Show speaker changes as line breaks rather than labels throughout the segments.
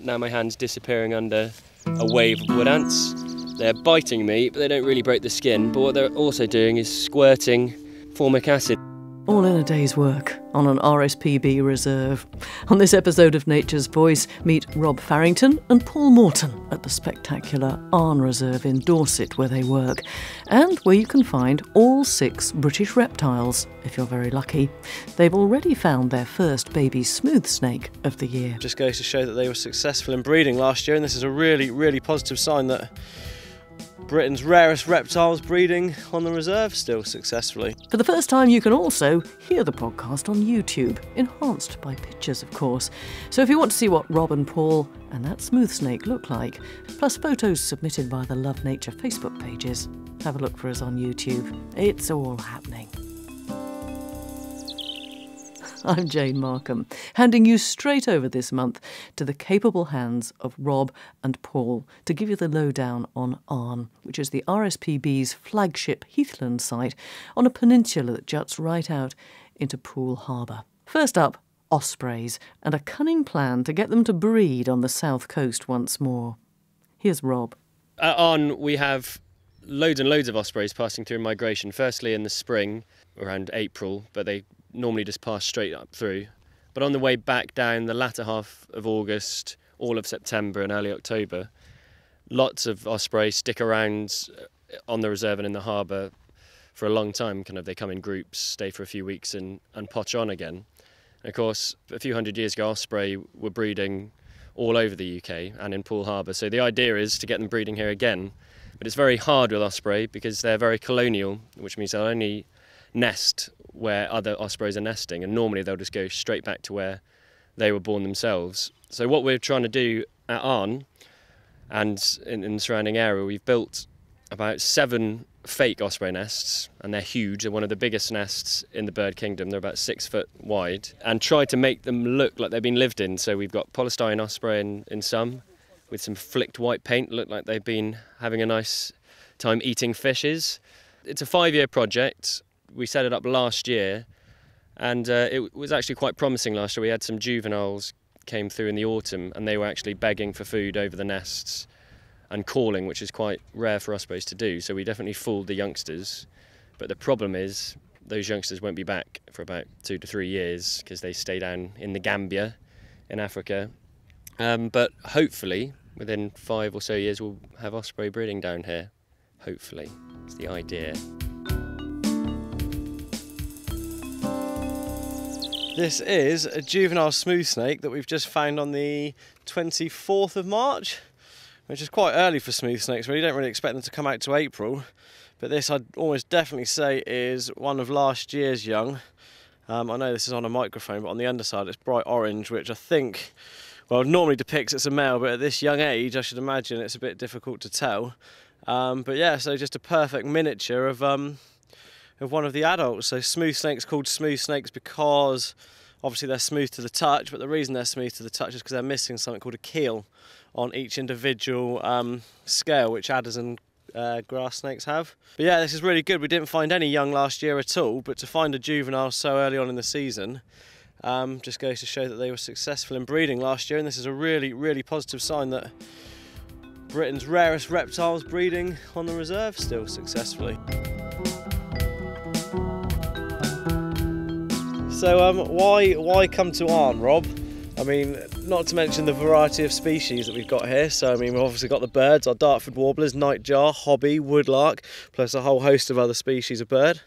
now my hand's disappearing under a wave of wood ants. They're biting me, but they don't really break the skin. But what they're also doing is squirting formic acid.
All in a day's work on an RSPB reserve. On this episode of Nature's Voice, meet Rob Farrington and Paul Morton at the spectacular Arne Reserve in Dorset, where they work, and where you can find all 6 British reptiles, if you're very lucky. They've already found their first baby smooth snake of the year.
Just goes to show that they were successful in breeding last year, and this is a really, really positive sign that Britain's rarest reptiles breeding on the reserve still successfully.
For the first time, you can also hear the podcast on YouTube, enhanced by pictures, of course. So if you want to see what Rob and Paul and that smooth snake look like, plus photos submitted by the Love Nature Facebook pages, have a look for us on YouTube. It's all happening. I'm Jane Markham, handing you straight over this month to the capable hands of Rob and Paul to give you the lowdown on Arne, which is the RSPB's flagship heathland site on a peninsula that juts right out into Poole Harbour. First up, Ospreys, and a cunning plan to get them to breed on the south coast once more. Here's Rob.
At Arne, we have loads and loads of ospreys passing through migration, firstly in the spring, around April, but they normally just pass straight up through. But on the way back down the latter half of August, all of September and early October, lots of ospreys stick around on the reserve and in the harbour for a long time. They come in groups, stay for a few weeks and poach on again. And of course, a few hundred years ago, osprey were breeding all over the UK and in Poole Harbour. So the idea is to get them breeding here again. But it's very hard with osprey because they're very colonial, which means they'll only nest where other ospreys are nesting, and normally they'll just go straight back to where they were born themselves. So what we're trying to do at Arne and in the surrounding area, we've built about 7 fake osprey nests, and they're huge. They're one of the biggest nests in the bird kingdom. They're about 6 foot wide, and tried to make them look like they've been lived in. So we've got polystyrene osprey in some, with some flicked white paint, look like they've been having a nice time eating fishes. It's a 5-year project. We set it up last year, and it was actually quite promising last year. We had some juveniles came through in the autumn, and they were actually begging for food over the nests and calling, which is quite rare for ospreys to do. So we definitely fooled the youngsters. But the problem is those youngsters won't be back for about 2 to 3 years because they stay down in the Gambia in Africa. But hopefully within 5 or so years we'll have osprey breeding down here. Hopefully, it's the idea.
This is a juvenile smooth snake that we've just found on the 24th of March, which is quite early for smooth snakes. You don't really expect them to come out to April, but this I'd almost definitely say is one of last year's young. I know this is on a microphone, but on the underside it's bright orange, which I think, well, normally depicts it's a male, but at this young age I should imagine it's a bit difficult to tell. But yeah, so just a perfect miniature of one of the adults. So smooth snakes called smooth snakes because obviously they're smooth to the touch, but the reason they're smooth to the touch is because they're missing something called a keel on each individual scale, which adders and grass snakes have. But yeah, this is really good. We didn't find any young last year at all, but to find a juvenile so early on in the season just goes to show that they were successful in breeding last year, and this is a really, really positive sign that Britain's rarest reptiles breeding on the reserve still successfully. So why come to Arne, Rob? I mean, not to mention the variety of species that we've got here. So I mean, we've obviously got the birds, our Dartford warblers, nightjar, hobby, woodlark, plus a whole host of other species of bird.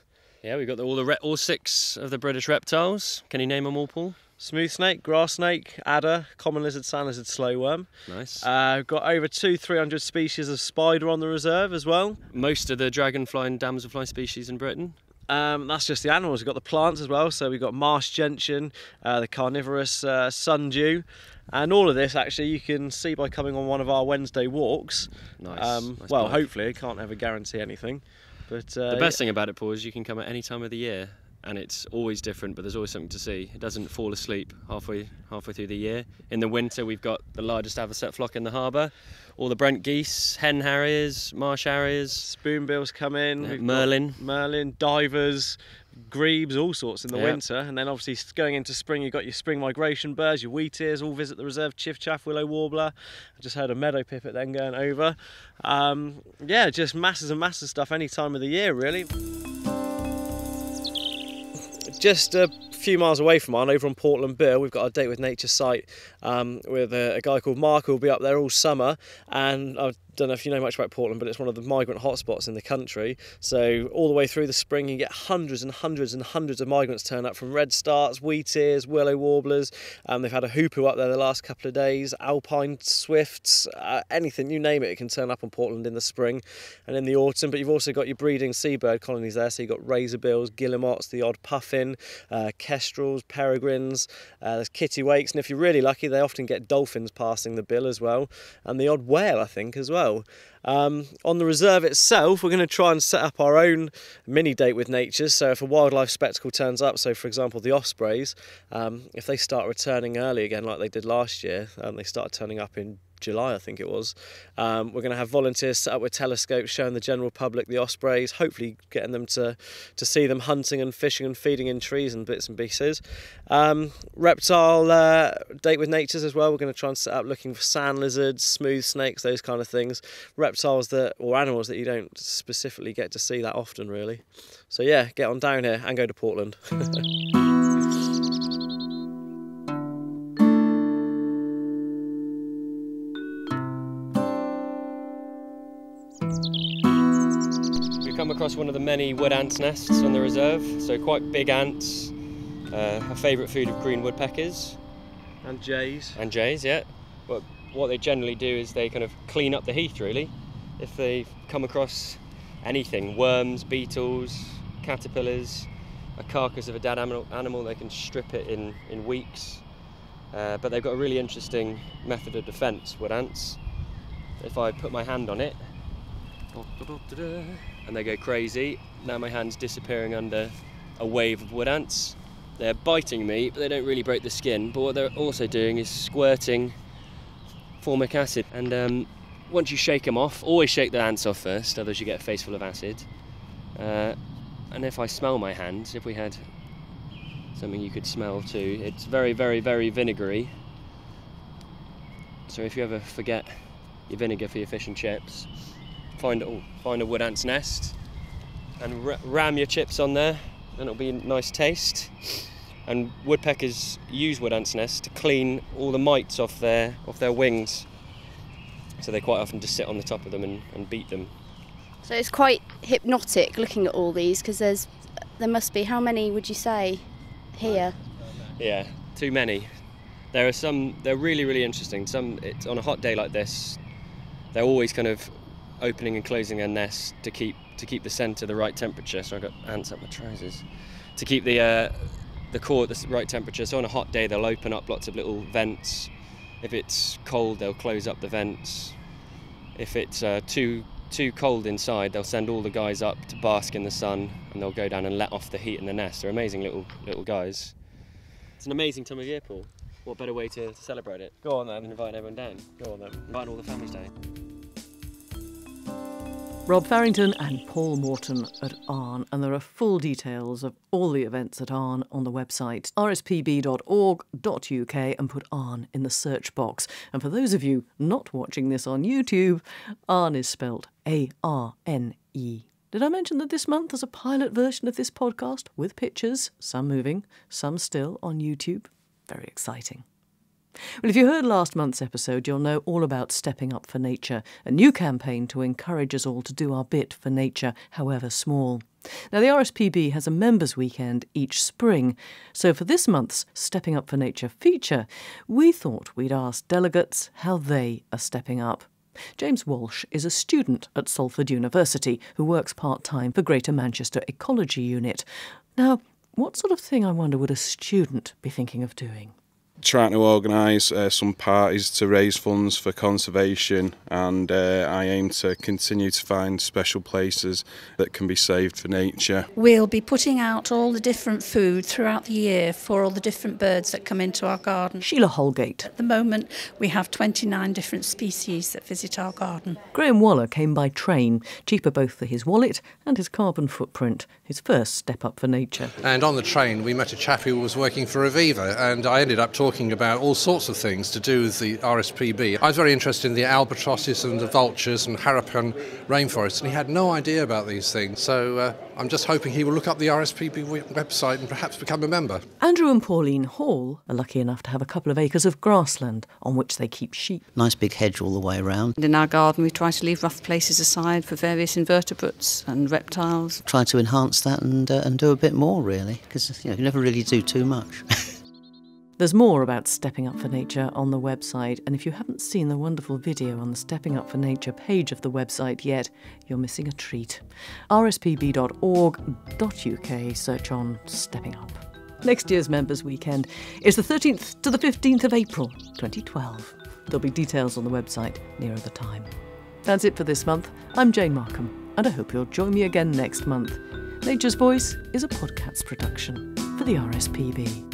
Yeah, we've got all 6 of the British reptiles. Can you name them all, Paul?
Smooth snake, grass snake, adder, common lizard, sand lizard, slowworm.
Nice.
We've got over 200-300 species of spider on the reserve as well.
Most of the dragonfly and damselfly species in Britain.
That's just the animals. We've got the plants as well, so we've got marsh gentian, the carnivorous sundew, and all of this actually you can see by coming on one of our Wednesday walks.
Nice.
Well, hopefully, I can't ever guarantee anything. But
the best thing about it, Paul, is you can come at any time of the year, and it's always different, but there's always something to see. It doesn't fall asleep halfway through the year. In the winter, we've got the largest avocet flock in the harbour. All the Brent geese, hen harriers, marsh harriers.
Spoonbills come in.
Merlin.
Merlin, divers, grebes, all sorts in the winter, and then obviously going into spring, you've got your spring migration birds, your wheatears, all visit the reserve, chiff-chaff, willow warbler. I just heard a meadow pipit then going over. Yeah, just masses and masses of stuff any time of the year, really. Just a few miles away from Arne, over on Portland Bill, we've got a Date with Nature site with a guy called Mark who will be up there all summer, and I don't know if you know much about Portland, but it's one of the migrant hotspots in the country. So all the way through the spring you get hundreds and hundreds and hundreds of migrants turn up, from redstarts, wheatears, willow warblers. They've had a hoopoo up there the last couple of days, alpine swifts, anything, you name it, it can turn up on Portland in the spring and in the autumn. But you've also got your breeding seabird colonies there, so you've got razorbills, guillemots, the odd puffin, kestrels, peregrines, there's kittiwakes, and if you're really lucky they often get dolphins passing the bill as well, and the odd whale I think as well. On the reserve itself, we're going to try and set up our own mini Date with Nature. So if a wildlife spectacle turns up, so for example the Ospreys, if they start returning early again like they did last year, they started turning up in July I think it was, we're going to have volunteers set up with telescopes showing the general public the Ospreys, hopefully getting them to see them hunting and fishing and feeding in trees and bits and pieces. Reptile Date with Natures as well, we're going to try and set up looking for sand lizards, smooth snakes, those kind of things, reptiles or animals that you don't specifically get to see that often really. So yeah, get on down here and go to Portland.
We come across one of the many wood ants nests on the reserve, so quite big ants, a favourite food of green woodpeckers.
And jays.
And jays, yeah. But what they generally do is they kind of clean up the heath really. If they come across anything, worms, beetles, caterpillars, a carcass of a dead animal, they can strip it in weeks. But they've got a really interesting method of defence, wood ants. If I put my hand on it, and they go crazy, now my hand's disappearing under a wave of wood ants. They're biting me, but they don't really break the skin. But what they're also doing is squirting formic acid. And once you shake them off, always shake the ants off first, otherwise you get a face full of acid. And if I smell my hands, if we had something you could smell too, it's very, very, very vinegary. So if you ever forget your vinegar for your fish and chips, find a wood ant's nest and ram your chips on there, and it'll be a nice taste. And woodpeckers use wood ant's nests to clean all the mites off their wings, so they quite often just sit on the top of them and beat them.
So it's quite hypnotic looking at all these, because there must be, how many would you say here?
Yeah, too many. There are some, they're really, really interesting. Some, it's on a hot day like this, they're always kind of opening and closing their nest to keep the centre the right temperature. So I've got ants up my trousers. To keep the core at the right temperature. So on a hot day they'll open up lots of little vents. If it's cold they'll close up the vents. If it's too cold inside, they'll send all the guys up to bask in the sun, and they'll go down and let off the heat in the nest. They're amazing little guys. It's an amazing time of year, Paul. What better way to celebrate it?
Go on then.
And invite everyone down.
Go on then.
Invite all the families down.
Rob Farrington and Paul Morton at Arne, and there are full details of all the events at Arne on the website rspb.org.uk, and put Arne in the search box. And for those of you not watching this on YouTube, Arne is spelt A-R-N-E. Did I mention that this month there's a pilot version of this podcast with pictures, some moving, some still, on YouTube? Very exciting. Well, if you heard last month's episode, you'll know all about Stepping Up for Nature, a new campaign to encourage us all to do our bit for nature, however small. Now, the RSPB has a members' weekend each spring, so for this month's Stepping Up for Nature feature, we thought we'd ask delegates how they are stepping up. James Walsh is a student at Salford University who works part-time for Greater Manchester Ecology Unit. Now, what sort of thing, I wonder, would a student be thinking of doing?
trying to organise some parties to raise funds for conservation, and I aim to continue to find special places that can be saved for nature.
We'll be putting out all the different food throughout the year for all the different birds that come into our garden.
Sheila Holgate.
At the moment we have 29 different species that visit our garden.
Graham Waller came by train, cheaper both for his wallet and his carbon footprint, his first step up for nature.
And on the train we met a chap who was working for Aviva, and I ended up talking about all sorts of things to do with the RSPB. I was very interested in the albatrosses and the vultures and Harapan rainforests, and he had no idea about these things. So I'm just hoping he will look up the RSPB website and perhaps become a member.
Andrew and Pauline Hall are lucky enough to have a couple of acres of grassland on which they keep sheep.
Nice big hedge all the way around.
In our garden we try to leave rough places aside for various invertebrates and reptiles.
Try to enhance that and do a bit more, really, because you never really do too much.
There's more about Stepping Up for Nature on the website, and if you haven't seen the wonderful video on the Stepping Up for Nature page of the website yet, you're missing a treat. rspb.org.uk, search on Stepping Up. Next year's Members' Weekend is the 13th to the 15th of April 2012. There'll be details on the website nearer the time. That's it for this month. I'm Jane Markham, and I hope you'll join me again next month. Nature's Voice is a podcast production for the RSPB.